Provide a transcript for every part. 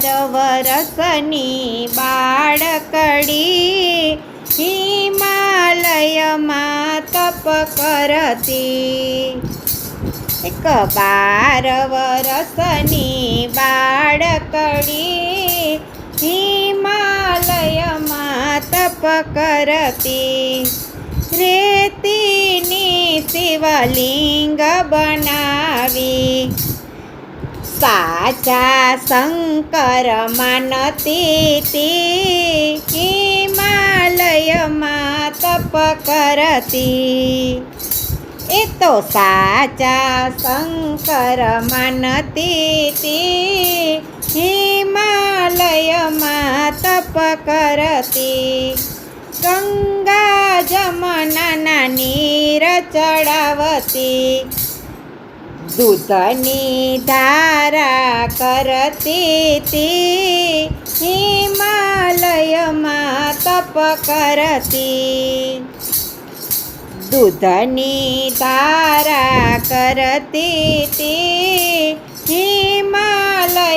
વર્ષની બાળકડી હિમાલયમાં તપ કરતી। એક 12 વર્ષની બાળકડી હિમાલયમાં તપ કરતી। રેતીની શિવલિંગ બનાવી સાચા શંકર માનતી હિમાલયમાં તપ કરતી। એ તો સાચા શંકર માનતી હિમાલયમાં તપ કરતી। ગંગા જમનાના નીર ચડાવતી દૂધની ધારા કરતી હિમાલયમાં તપ કરતી। દૂધની ધારા કરતી હિમાલયમાં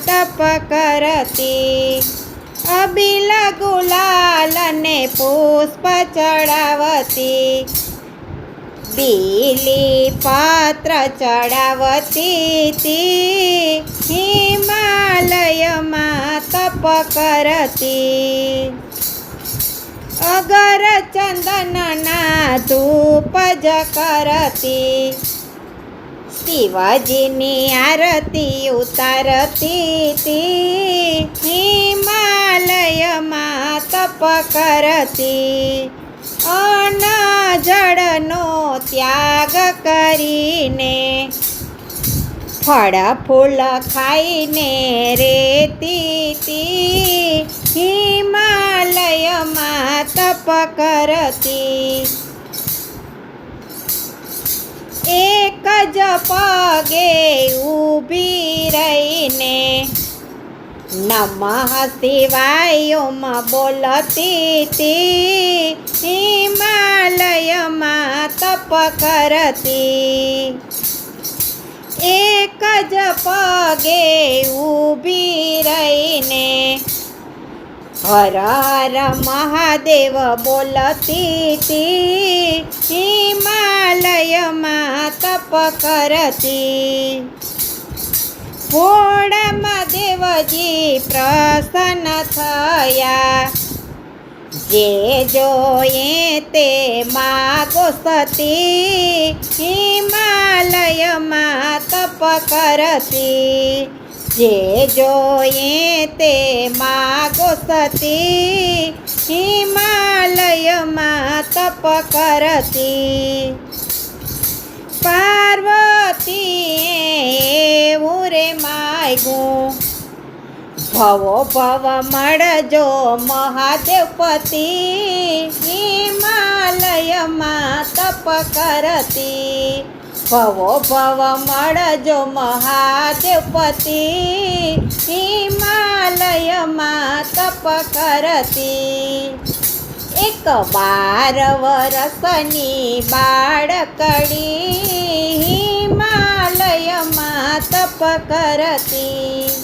તપ કરતી। અબીલ ગુલાલ ને પુષ્પ ચડાવતી બીલી પત્ર ચડાવતી હિમાલયમાં તપ કરતી। અગર ચંદનના ધૂપ જ કરતી શિવજીની આરતી ઉતારતી હિમાલયમાં તપ કરતી। અન્ન જળનો ત્યાગ કરીને ફળ ફૂલ ખાઈને રહેતી હિમાલયમાં તપ કરતી। એક જ પગે ઊભી રહીને નમઃ શિવાય ઓમ બોલતી હિમાલયમાં તપ કરતી। એક જ પગે ઊભી રહીને હર હર મહાદેવ બોલતી હિમાલયમાં તપ કરતી। ઘોડામાં દેવજી પ્રસન્ન થયા જે જોયે તે માગો સતી હિમાલયમાં તપ કરતી। જે જોયે તે માગો સતી હિમાલયમાં તપ કરતી। પાર્વતીએ એવું રે માગ્યું ભવો ભવ મળજો મહાદેવપતિ હિમાલયમાં તપ કરતી। ભવો ભવ મળજો મહાદેવપતિ હિમાલયમાં તપ કરતી। એક 12 વર્ષની બાળકડી હિમાલયમાં તપ કરતી।